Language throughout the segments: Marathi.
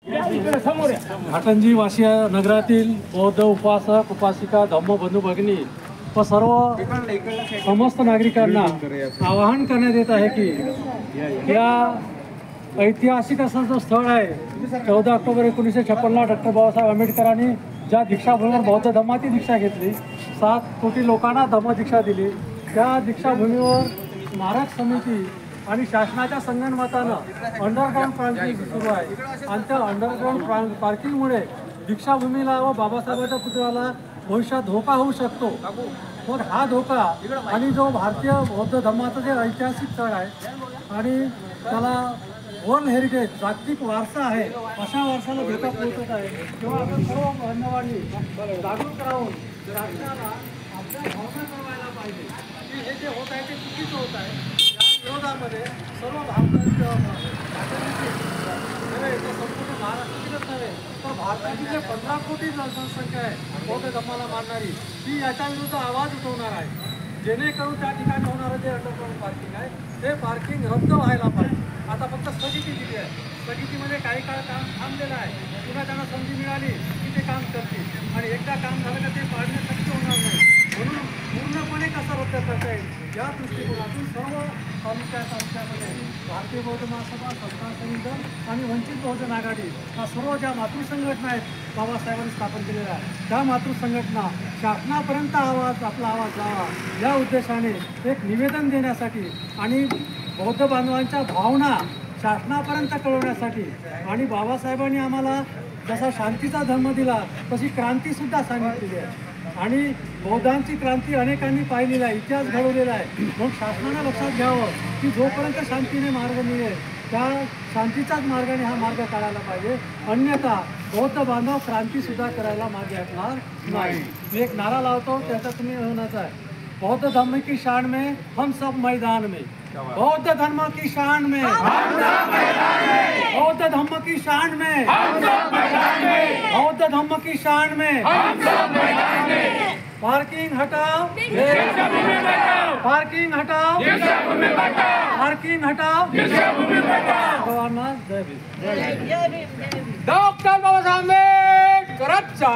घाटंजी वासिया नगरातील बौद्ध उपासक उपासिका धम्मबंधू भगिनी व सर्व समस्त नागरिकांना आवाहन करण्यात येत आहे की या ऐतिहासिक असं जो स्थळ आहे 14 ऑक्टोबर 1956ला डॉक्टर बाबासाहेब आंबेडकरांनी ज्या दीक्षाभूमीवर बौद्ध धम्माची दीक्षा घेतली, 7 कोटी लोकांना धम्मदीक्षा दिली, त्या दीक्षाभूमीवर स्मारक समिती आणि शासनाच्या संगनमतानं अंडरग्राऊंड पार्किंग सुरू आहे आणि त्या अंडरग्राऊंड पार्किंगमुळे दीक्षाभूमीला व बाबासाहेबांच्या पुतळ्याला भविष्यात धोका होऊ शकतो। मग हा धोका आणि जो भारतीय बौद्ध धर्माचं जे ऐतिहासिक स्थळ आहे आणि त्याला वर्ल्ड हेरिटेज जागतिक वारसा आहे, अशा वारसाला धोका पोहोचत आहे, तेव्हा आपण सर्व बांधवांनी जागरूक राहून शासनाला आपल्या भावना कळवायला पाहिजे की हे जे होत आहे ते चुकीचं होत आहे। या विरोधामध्ये सर्व संपूर्ण महाराष्ट्रातीलच नव्हे तर भारताची जे 15 कोटी जनसंख्या आहे बौद्ध धर्माला मानणारी, ती याच्या विरुद्ध आवाज उठवणार आहे, जेणेकरून त्या ठिकाणी होणारं जे अंडरग्राऊंड पार्किंग आहे ते पार्किंग रद्द व्हायला पाहिजे। आता फक्त स्थगिती दिली आहे, स्थगितीमध्ये काही काळ काम थांबलेलं आहे, पुन्हा त्यांना संधी मिळाली की ते काम करतील आणि एकदा काम झालं का ते पाडणे शक्य होणार नाही, म्हणून पूर्णपणे कसं रद्द करता येईल या दृष्टिकोनातून सर्व तालुक्यामध्ये भारतीय बौद्ध महासभा, संस्था संघटन आणि वंचित बहुजन आघाडी या सर्व ज्या मातृसंघटना आहेत बाबासाहेबांनी स्थापन केलेल्या आहेत, त्या मातृसंघटना शासनापर्यंत आपला आवाज लावा या उद्देशाने एक निवेदन देण्यासाठी आणि बौद्ध बांधवांच्या भावना शासनापर्यंत कळवण्यासाठी आणि बाबासाहेबांनी आम्हाला जसा शांतीचा धर्म दिला तशी क्रांतीसुद्धा सांगितलेली आहे आणि बौद्धांची क्रांती अनेकांनी पाहिलेली आहे, इतिहास घडवलेला आहे। मग शासनानं लक्षात घ्यावं की जोपर्यंत शांतीने मार्ग मिळेल त्या शांतीच्याच मार्गाने हा मार्ग काढायला पाहिजे, अन्यथा बौद्ध बांधव क्रांतीसुद्धा करायला मागे हटणार नाही। मी एक नारा लावतो, त्याचा तुम्ही होण्याचा आहे, बौद्ध धर्म की शान में हम सब मैदान में, बौद्ध धर्म की शान में बौद्ध धर्म की शान में बौद्ध धर्म की शान में पार्किंग हटाओ, पार्किंग हटाओ, पार्किंग हटाओ। जय भीम। डॉक्टर बाबासाहेब आंबेडकरांचा,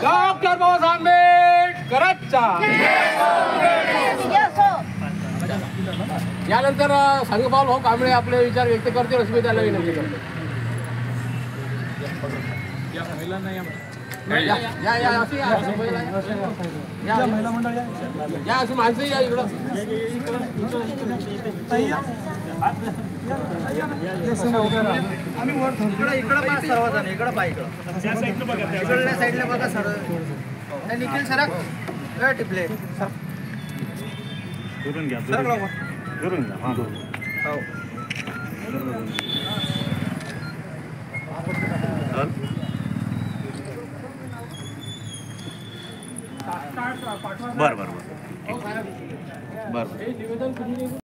डॉक्टर बाबासाहेब आंबेडकरांचा। यानंतर संघपाल भाऊ कांबळे आपले विचार व्यक्त करतील अशी मी त्याला विनंती करतो। महिला मंडळ या अशी माणसं या इकडं आम्ही इकडं पहा सर्वजण, इकडं पहा, इकडल्या साईडला बघा सर्व। निखिल सरक टिपले करून घ्या, करून घ्या। हो बरं बरं बरं बरं।